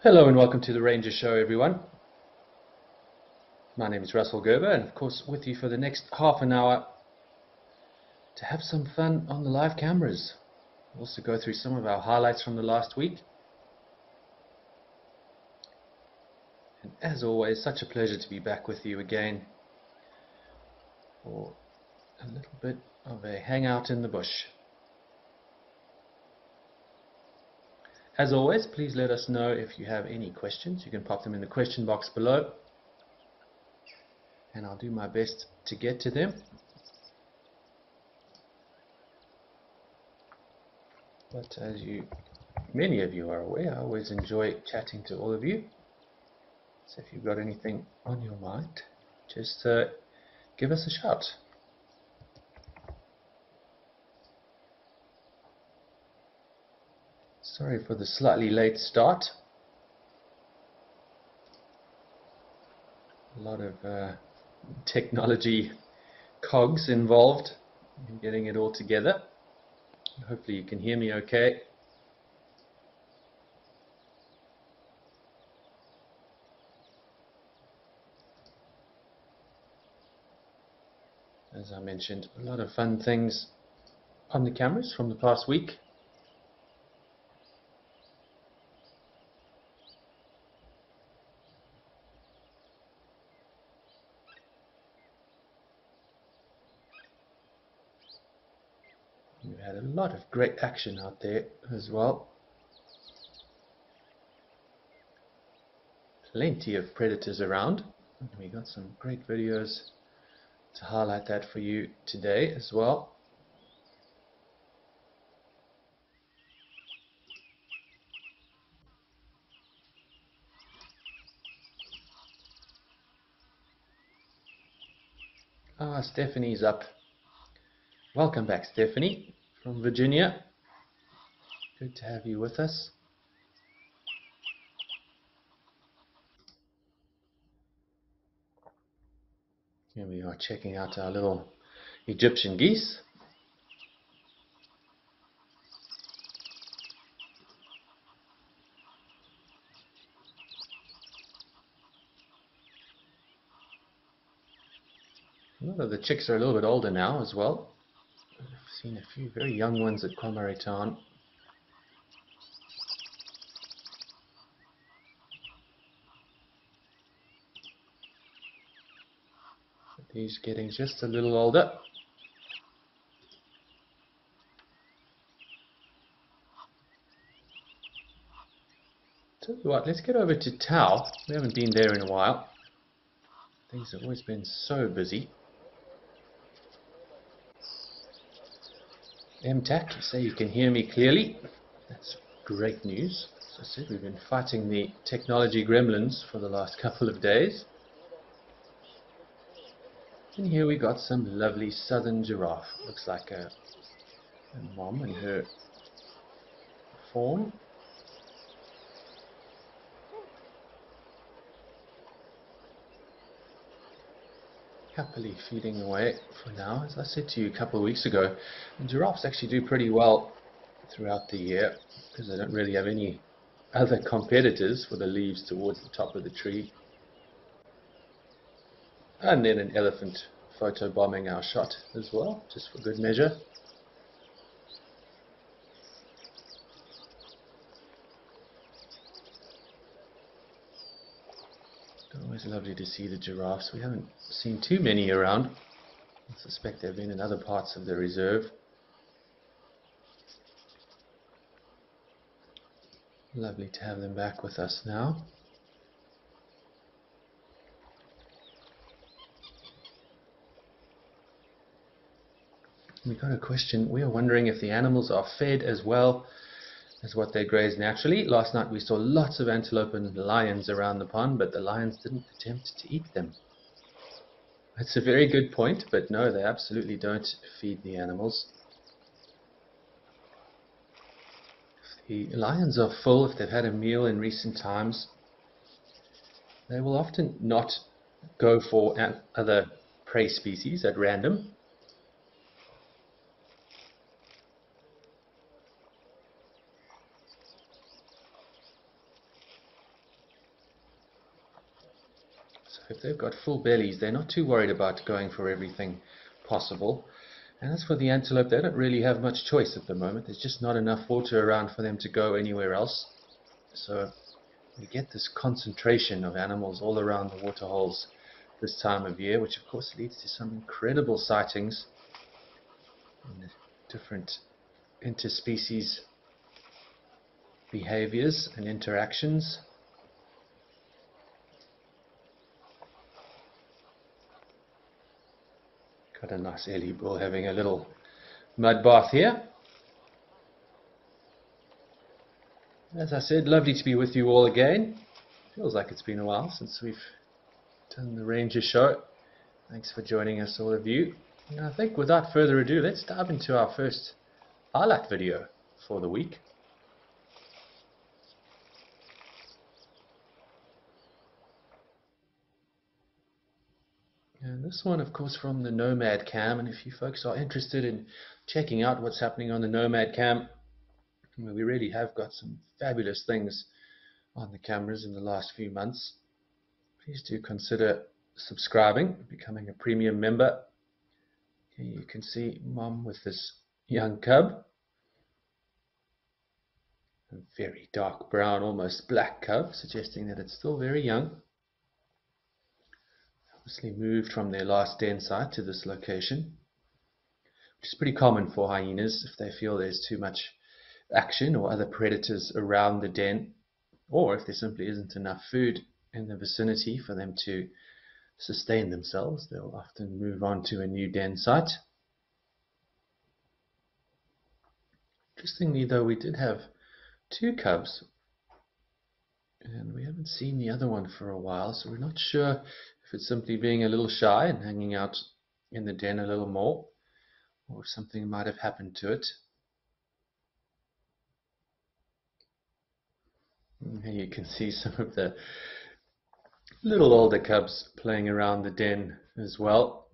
Hello and welcome to the Ranger Show, everyone. My name is Russell Gerber, and of course with you for the next half an hour to have some fun on the live cameras. We'll also go through some of our highlights from the last week. And as always, such a pleasure to be back with you again for a little bit of a hangout in the bush. As always, please let us know if you have any questions. You can pop them in the question box below, and I'll do my best to get to them. But as many of you are aware, I always enjoy chatting to all of you. So if you've got anything on your mind, just give us a shout. Sorry for the slightly late start. A lot of technology cogs involved in getting it all together. Hopefully you can hear me okay. As I mentioned, a lot of fun things on the cameras from the past week. We've had a lot of great action out there as well. Plenty of predators around. And we got some great videos to highlight that for you today as well. Stephanie's up. Welcome back, Stephanie, from Virginia. Good to have you with us. Here we are checking out our little Egyptian geese. A lot of the chicks are a little bit older now as well. I've seen a few very young ones at Town. These getting just a little older. Tell you what, let's get over to Tau. We haven't been there in a while. Things have always been so busy. MTAC, you say you can hear me clearly. That's great news. As I said, we've been fighting the technology gremlins for the last couple of days. And here we got some lovely southern giraffe. Looks like a mom and her fawn. Happily feeding away for now. As I said to you a couple of weeks ago, giraffes actually do pretty well throughout the year because they don't really have any other competitors for the leaves towards the top of the tree. And then an elephant photobombing our shot as well, just for good measure. Always lovely to see the giraffes. We haven't seen too many around. I suspect they've been in other parts of the reserve. Lovely to have them back with us now. We got a question. We are wondering if the animals are fed as well as what they graze naturally. Last night we saw lots of antelope and lions around the pond, but the lions didn't attempt to eat them. That's a very good point, but no, they absolutely don't feed the animals. If the lions are full, if they've had a meal in recent times, they will often not go for other prey species at random. If they've got full bellies, they're not too worried about going for everything possible. And as for the antelope, they don't really have much choice at the moment. There's just not enough water around for them to go anywhere else. So we get this concentration of animals all around the waterholes this time of year, which of course leads to some incredible sightings and different interspecies behaviors and interactions. Got a nice Ellie bull having a little mud bath here. As I said, lovely to be with you all again. Feels like it's been a while since we've done the Ranger Show. Thanks for joining us, all of you. And I think without further ado, let's dive into our first highlight video for the week. And this one, of course, from the Nomad Cam. And if you folks are interested in checking out what's happening on the Nomad Cam, we really have got some fabulous things on the cameras in the last few months. Please do consider subscribing, becoming a premium member. Here you can see Mom with this young cub. A very dark brown, almost black cub, suggesting that it's still very young. Obviously moved from their last den site to this location, which is pretty common for hyenas if they feel there's too much action or other predators around the den, or if there simply isn't enough food in the vicinity for them to sustain themselves. They'll often move on to a new den site. Interestingly though, we did have 2 cubs, and we haven't seen the other one for a while, so we're not sure if it's simply being a little shy and hanging out in the den a little more, or if something might have happened to it. And here you can see some of the little older cubs playing around the den as well.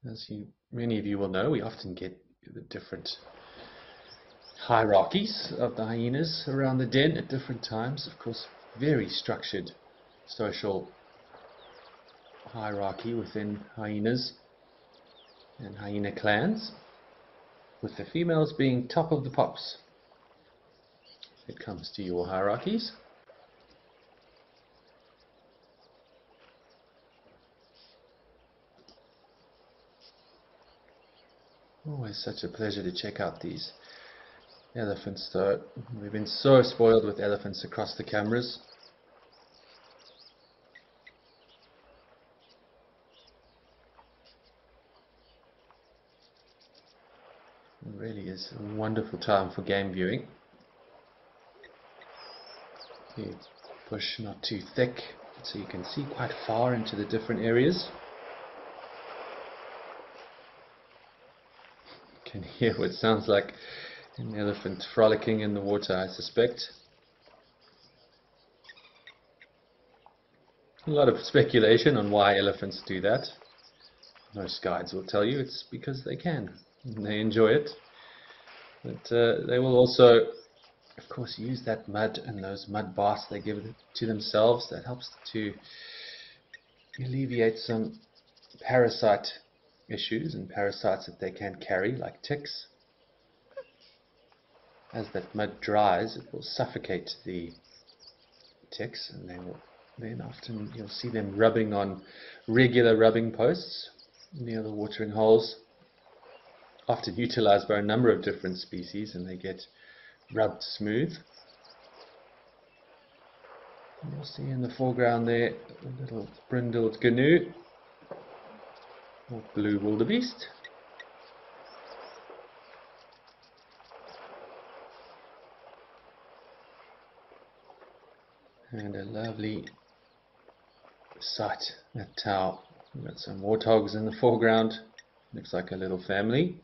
As many of you will know, we often get the different hierarchies of the hyenas around the den at different times. Of course, very structured social hierarchy within hyenas and hyena clans, with the females being top of the pops when it comes to your hierarchies. Always such a pleasure to check out these elephants though. We've been so spoiled with elephants across the cameras. It really is a wonderful time for game viewing. The bush not too thick, so you can see quite far into the different areas. You can hear what sounds like an elephant frolicking in the water, I suspect. A lot of speculation on why elephants do that. Most guides will tell you it's because they can, and they enjoy it. But they will also, of course, use that mud and those mud baths they give to themselves. That helps to alleviate some parasite issues and parasites that they can carry, like ticks. As that mud dries, it will suffocate the ticks, and they will then often, you'll see them rubbing on regular rubbing posts near the watering holes, often utilized by a number of different species, and they get rubbed smooth. And you'll see in the foreground there a little brindled gnu, or blue wildebeest. And a lovely sight at Tau. We've got some warthogs in the foreground. Looks like a little family.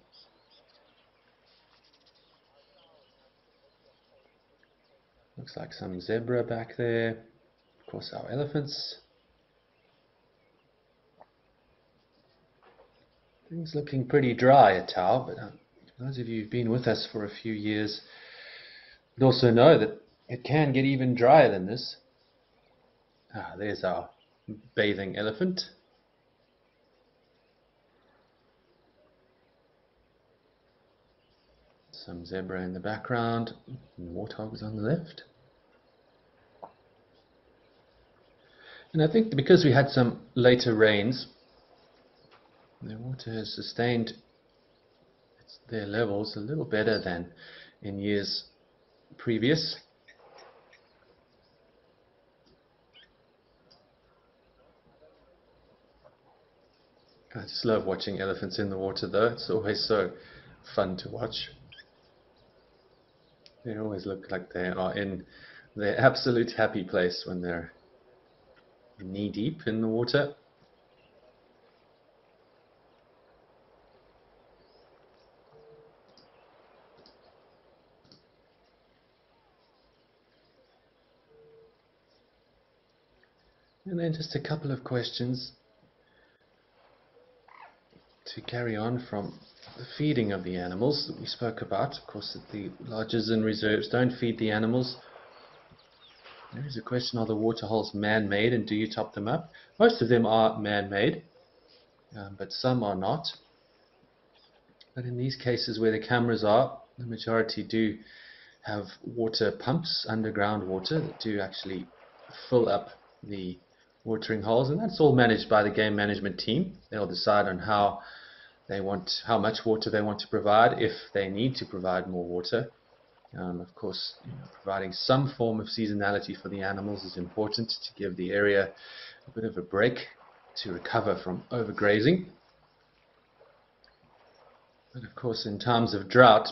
Looks like some zebra back there. Of course, our elephants. Things looking pretty dry at Tau, but those of you who've been with us for a few years would also know that It can get even drier than this. Ah, there's our bathing elephant. Some zebra in the background, and warthogs on the left. And I think because we had some later rains, the water has sustained their levels a little better than in years previous. I just love watching elephants in the water though. It's always so fun to watch. They always look like they are in their absolute happy place when they're knee deep in the water. And then just a couple of questions to carry on from the feeding of the animals that we spoke about. Of course, that the lodges and reserves don't feed the animals. There is a question, are the waterholes man-made and do you top them up? Most of them are man-made, but some are not. But in these cases where the cameras are, the majority do have water pumps, underground water, that do actually fill up the watering holes, and that's all managed by the game management team. They'll decide on how much water they want to provide, if they need to provide more water. Of course, providing some form of seasonality for the animals is important to give the area a bit of a break to recover from overgrazing. But of course, in times of drought,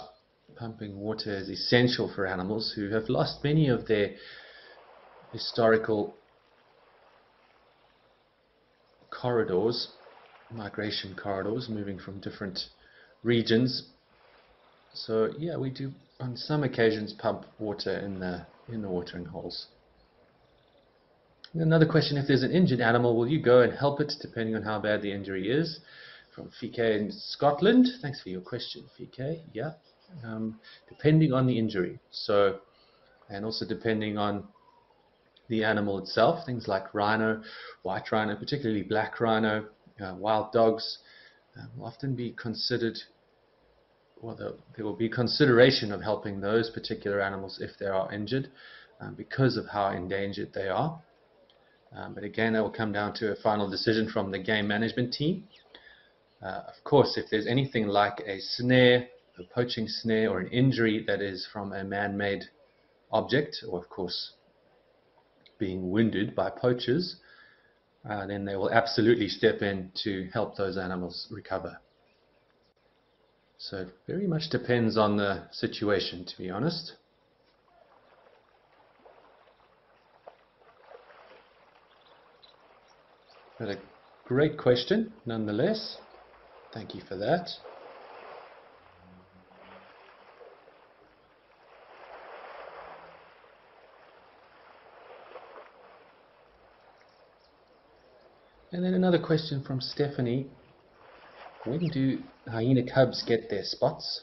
pumping water is essential for animals who have lost many of their historical corridors, migration corridors, moving from different regions. So yeah, we do on some occasions pump water in the watering holes. And another question, if there's an injured animal, will you go and help it depending on how bad the injury is? From Fike in Scotland. Thanks for your question, Fike. Yeah, depending on the injury. So, and also depending on the animal itself, things like rhino, white rhino, particularly black rhino, wild dogs, will often be considered, well, there will be consideration of helping those particular animals if they are injured because of how endangered they are. But again, that will come down to a final decision from the game management team. Of course, if there's anything like a snare, a poaching snare, or an injury that is from a man-made object, or of course being wounded by poachers, then they will absolutely step in to help those animals recover. So it very much depends on the situation, to be honest. But a great question, nonetheless. Thank you for that. And then another question from Stephanie. When do hyena cubs get their spots?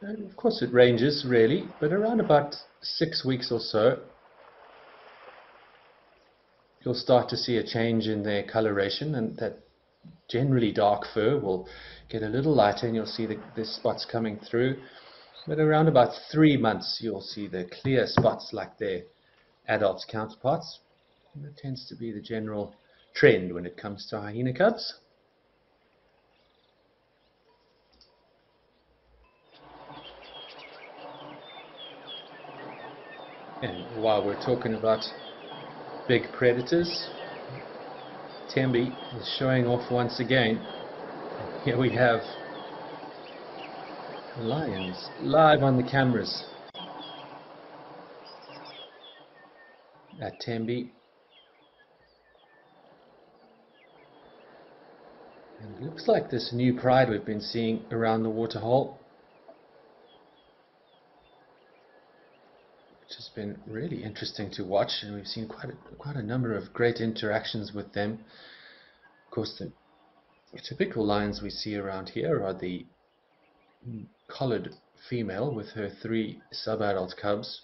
And of course it ranges really, but around about 6 weeks or so, you'll start to see a change in their coloration, and that generally dark fur will get a little lighter and you'll see the spots coming through. But around about 3 months you'll see the clear spots like their adult counterparts. And that tends to be the general trend when it comes to hyena cubs. And while we're talking about big predators, Tembe is showing off once again. Here we have lions live on the cameras at Tembe. And it looks like this new pride we've been seeing around the waterhole, which has been really interesting to watch, and we've seen quite a number of great interactions with them. Of course, the typical lions we see around here are the collared female with her 3 subadult cubs.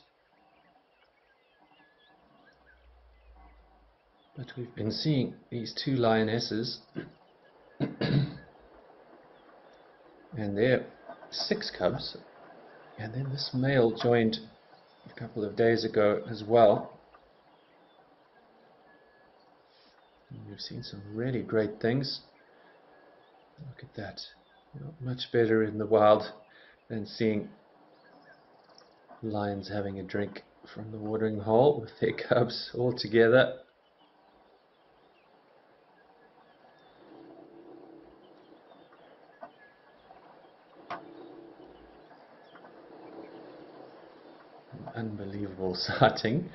But we've been seeing these 2 lionesses and their 6 cubs. And then this male joined a couple of days ago as well. And we've seen some really great things. Look at that. Not much better in the wild than seeing lions having a drink from the watering hole with their cubs all together. Unbelievable sighting.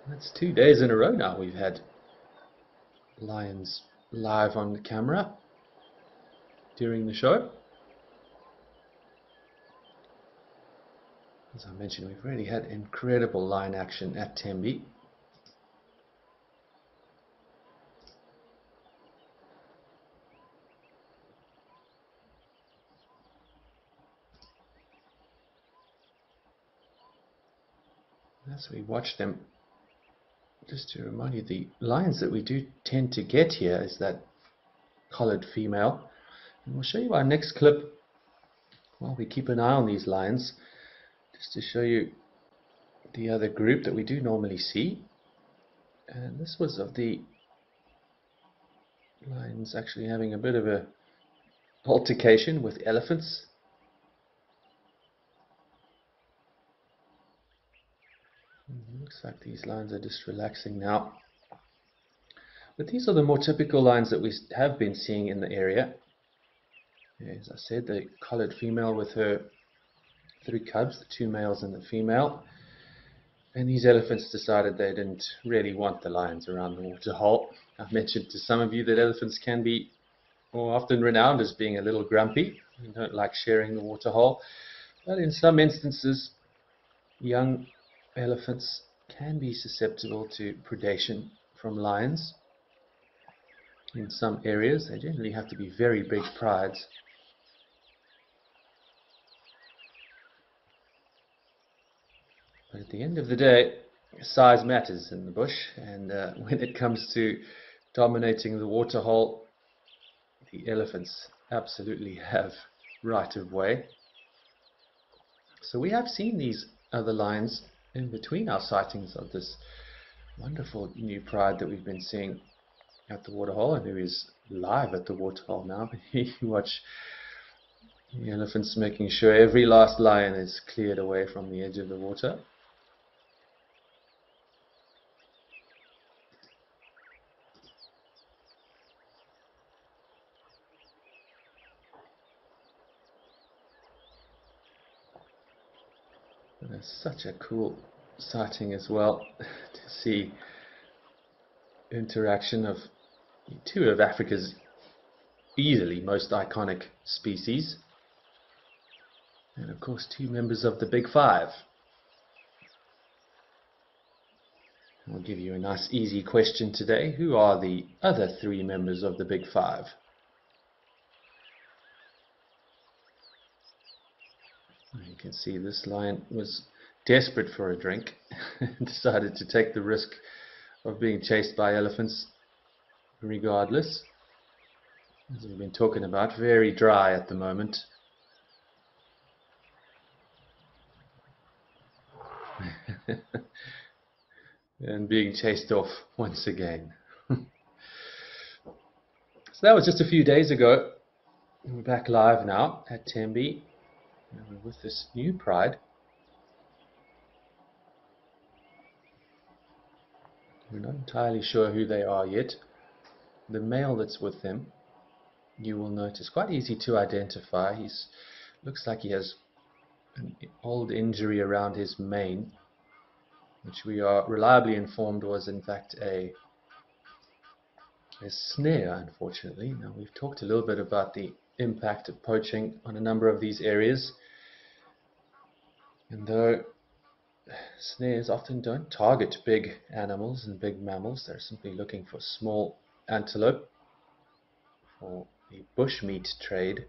That's 2 days in a row now we've had lions live on the camera during the show. As I mentioned, we've really had incredible lion action at Tembe. As we watch them, just to remind you, the lions that we do tend to get here is that collared female. And we'll show you our next clip while we keep an eye on these lions, just to show you the other group that we do normally see. And this was of the lions actually having a bit of a altercation with elephants. Looks like these lions are just relaxing now. But these are the more typical lions that we have been seeing in the area. As I said, the collared female with her 3 cubs, the 2 males and the female. And these elephants decided they didn't really want the lions around the water hole. I've mentioned to some of you that elephants can be often renowned as being a little grumpy and don't like sharing the water hole. But in some instances, young elephants can be susceptible to predation from lions. In some areas, they generally have to be very big prides. But at the end of the day, size matters in the bush, and when it comes to dominating the water hole, the elephants absolutely have right of way. So we have seen these other lions in between our sightings of this wonderful new pride that we've been seeing at the waterhole, and who is live at the waterhole now. You watch the elephants making sure every last lion is cleared away from the edge of the water. And it's such a cool sighting as well to see interaction of 2 of Africa's easily most iconic species, and of course 2 members of the Big 5. I'll give you a nice easy question today. Who are the other 3 members of the Big 5? You can see this lion was desperate for a drink and decided to take the risk of being chased by elephants regardless. As we've been talking about, very dry at the moment. And being chased off once again. So that was just a few days ago. We're back live now at Tembe with this new pride. We're not entirely sure who they are yet. The male that's with them, you will notice, quite easy to identify. He looks like he has an old injury around his mane, which we are reliably informed was in fact a snare, unfortunately. Now, we've talked a little bit about the impact of poaching on a number of these areas, and though snares often don't target big animals and big mammals, they're simply looking for small antelope for the bushmeat trade.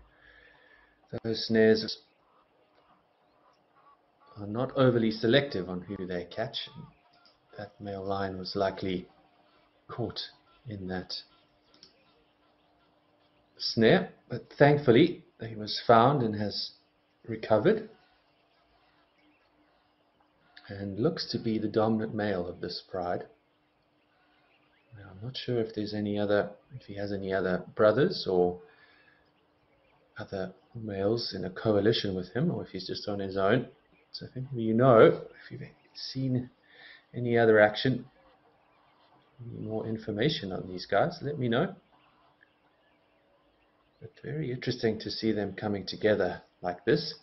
Those snares are not overly selective on who they catch. That male lion was likely caught in that snare, but thankfully he was found and has recovered and looks to be the dominant male of this pride. Now, I'm not sure if there's if he has any other brothers or other males in a coalition with him, or if he's just on his own. So if any of you know, if you've seen any other action, any more information on these guys, let me know. But very interesting to see them coming together like this.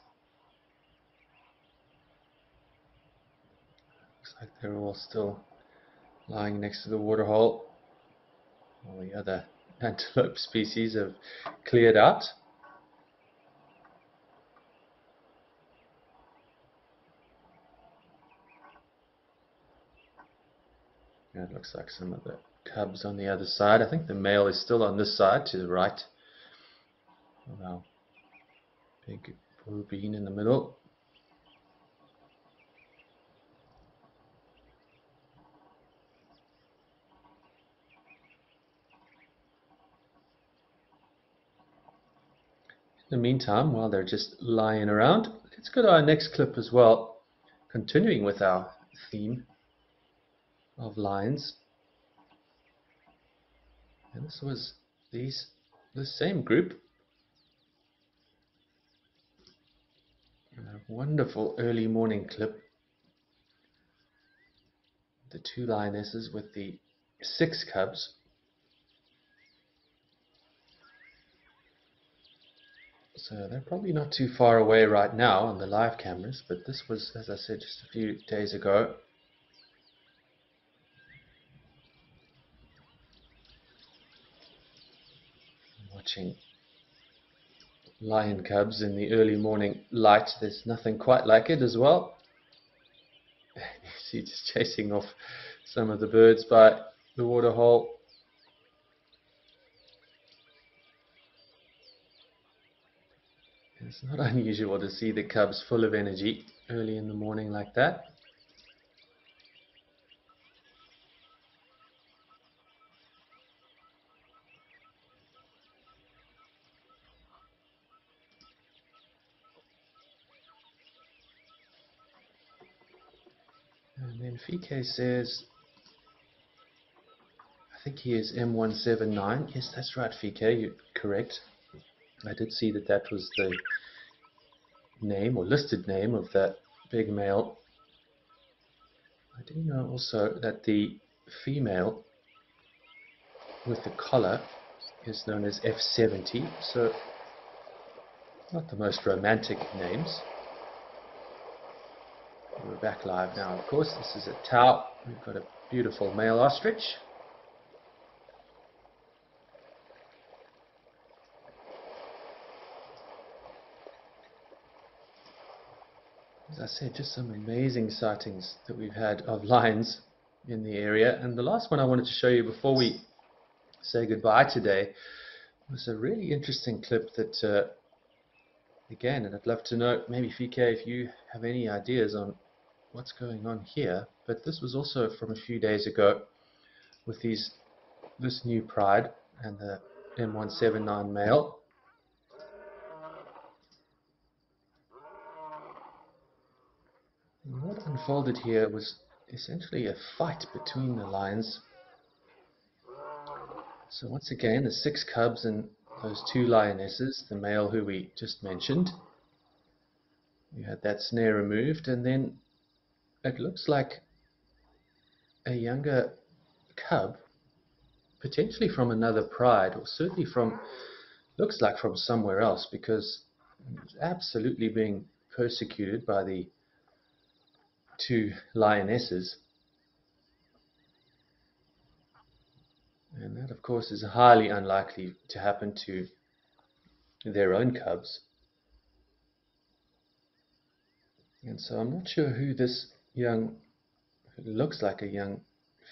Looks like they're all still lying next to the waterhole. All the other antelope species have cleared out. And it looks like some of the cubs on the other side. I think the male is still on this side to the right of our big blue bean in the middle. In the meantime, while they're just lying around, let's go to our next clip as well, continuing with our theme of lions. And this was the same group. A wonderful early morning clip. The 2 lionesses with the 6 cubs. So they're probably not too far away right now on the live cameras, but this was, as I said, just a few days ago. Watching lion cubs in the early morning light, there's nothing quite like it as well. You see just chasing off some of the birds by the waterhole. It's not unusual to see the cubs full of energy early in the morning like that. And then Fike says, I think he is M179. Yes, that's right, Fike, you're correct. I did see that that was the name or listed name of that big male. I do know also that the female with the collar is known as F70, so not the most romantic names. We're back live now, of course. This is at Tau. We've got a beautiful male ostrich. As I said, just some amazing sightings that we've had of lions in the area. And the last one I wanted to show you before we say goodbye today was a really interesting clip that, again, and I'd love to know, maybe Fike, if you have any ideas on what's going on here. But this was also from a few days ago with this new pride and the M179 male. And what unfolded here was essentially a fight between the lions. So once again, the 6 cubs and those 2 lionesses, the male who we just mentioned. We had that snare removed, and then it looks like a younger cub, potentially from another pride, or certainly looks like from somewhere else, because it's absolutely being persecuted by the 2 lionesses. And that, of course, is highly unlikely to happen to their own cubs. And so I'm not sure who this young, looks like a young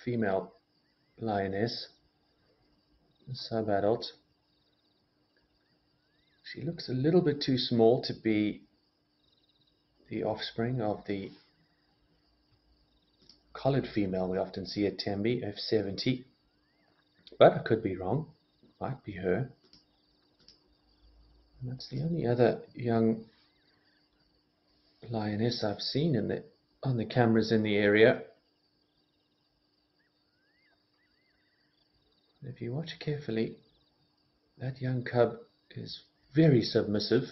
female lioness, sub-adult. She looks a little bit too small to be the offspring of the collared female we often see at Tembe, F70, but I could be wrong. Might be her. And that's the only other young lioness I've seen on the cameras in the area. If you watch carefully, that young cub is very submissive,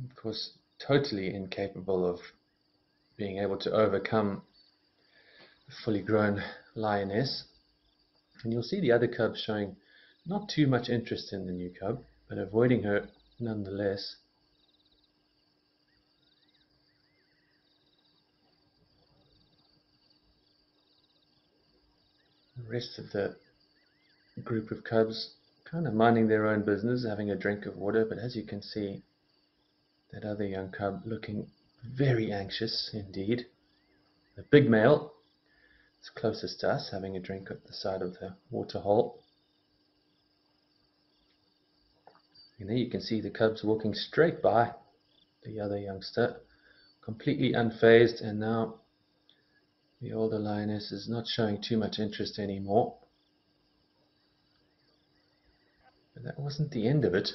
of course totally incapable of being able to overcome a fully grown lioness. And you'll see the other cubs showing not too much interest in the new cub, but avoiding her nonetheless. The rest of the group of cubs kind of minding their own business, having a drink of water, but as you can see, that other young cub looking very anxious indeed. The big male is closest to us, having a drink at the side of the water hole. And there you can see the cubs walking straight by the other youngster, completely unfazed, and now the older lioness is not showing too much interest anymore. But that wasn't the end of it.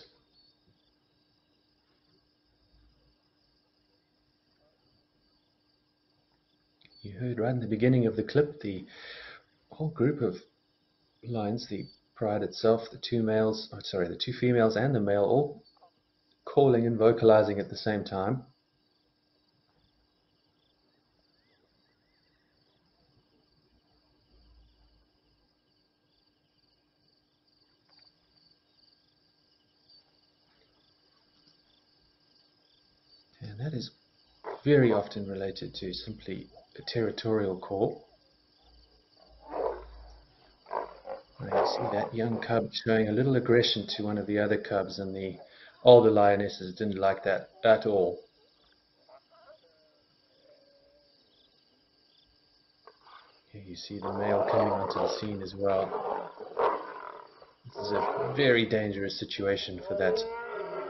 You heard right in the beginning of the clip the whole group of lions, the pride itself, the two females and the male, all calling and vocalizing at the same time. And that is very often related to simply a territorial call. Now you see that young cub showing a little aggression to one of the other cubs, and the older lionesses didn't like that at all. Here you see the male coming onto the scene as well. This is a very dangerous situation for that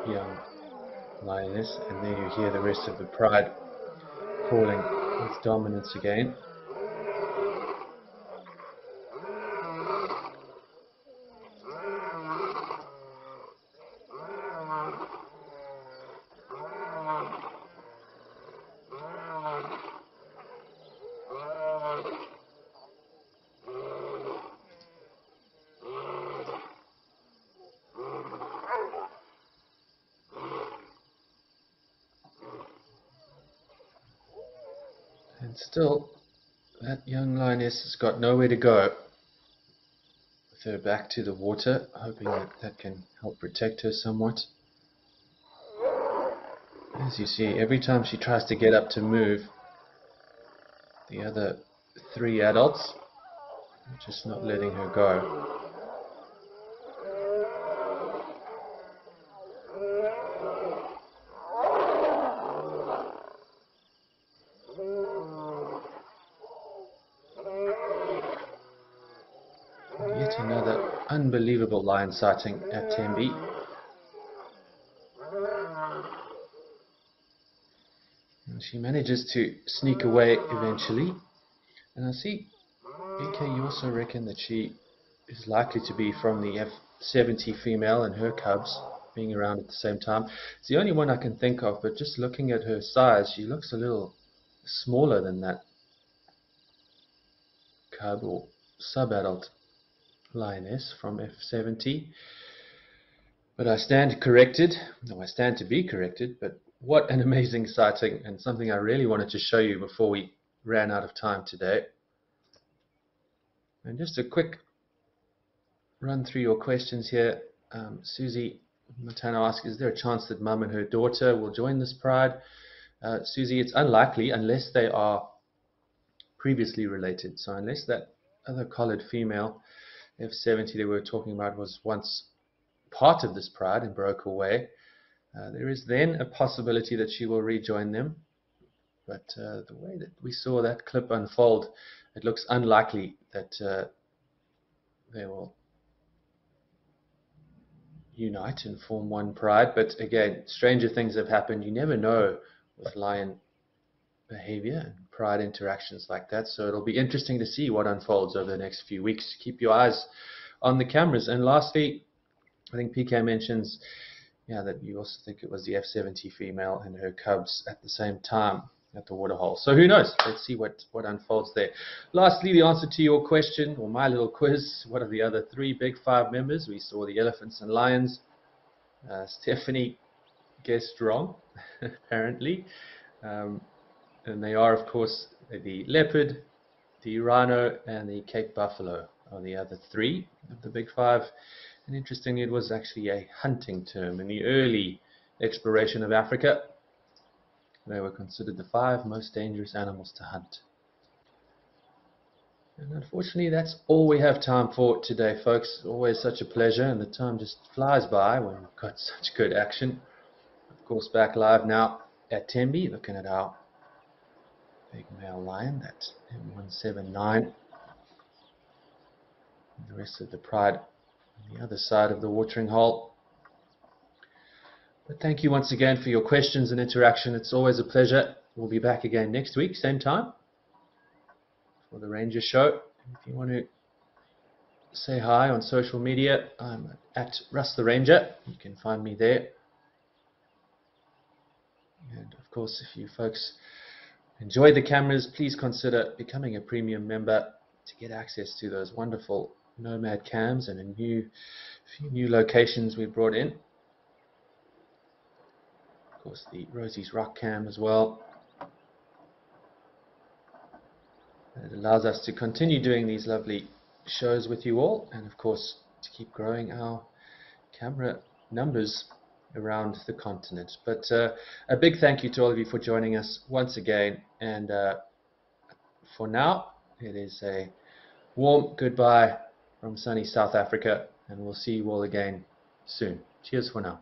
young lioness, and there you hear the rest of the pride calling its dominance again. And still, that young lioness has got nowhere to go. With her back to the water, hoping that that can help protect her somewhat. As you see, every time she tries to get up to move, the other three adults are just not letting her go. Yet another unbelievable lion sighting at Tembe. And she manages to sneak away eventually. And I see, BK, you also reckon that she is likely to be from the F70 female and her cubs being around at the same time. It's the only one I can think of, but just looking at her size, she looks a little smaller than that cub or sub-adult lioness from F70. But I stand corrected. No, I stand to be corrected, but what an amazing sighting, and something I really wanted to show you before we ran out of time today. And just a quick run through your questions here. Susie Matano asks, is there a chance that Mum and her daughter will join this pride? Susie, it's unlikely unless they are previously related. So unless that other collared female, F70 that we were talking about, was once part of this pride and broke away, there is then a possibility that she will rejoin them. But the way that we saw that clip unfold, it looks unlikely that they will unite and form one pride. But again, stranger things have happened. You never know with lion behavior and pride interactions like that. So it'll be interesting to see what unfolds over the next few weeks. Keep your eyes on the cameras. And lastly, I think PK mentions that you also think it was the F70 female and her cubs at the same time at the waterhole. So who knows? Let's see what unfolds there. Lastly, the answer to your question, or my little quiz, what are the other 3 big 5 members? We saw the elephants and lions. Stephanie guessed wrong, apparently. And they are, of course, the leopard, the rhino, and the Cape buffalo are the other 3 of the big 5. And interestingly, it was actually a hunting term. In the early exploration of Africa, they were considered the 5 most dangerous animals to hunt. And unfortunately, that's all we have time for today, folks. Always such a pleasure, and the time just flies by when we've got such good action. Of course, back live now at Tembe, looking at our big male lion, that's M179. And the rest of the pride on the other side of the watering hole. But thank you once again for your questions and interaction. It's always a pleasure. We'll be back again next week, same time, for the Ranger Show. If you want to say hi on social media, I'm at Russ the Ranger. You can find me there. And of course, if you folks enjoy the cameras, please consider becoming a premium member to get access to those wonderful Nomad cams and a few new locations we brought in. Of course, the Rosie's Rock cam as well. And it allows us to continue doing these lovely shows with you all, and of course to keep growing our camera numbers around the continent. But a big thank you to all of you for joining us once again, and for now it is a warm goodbye from sunny South Africa, and we'll see you all again soon. Cheers for now.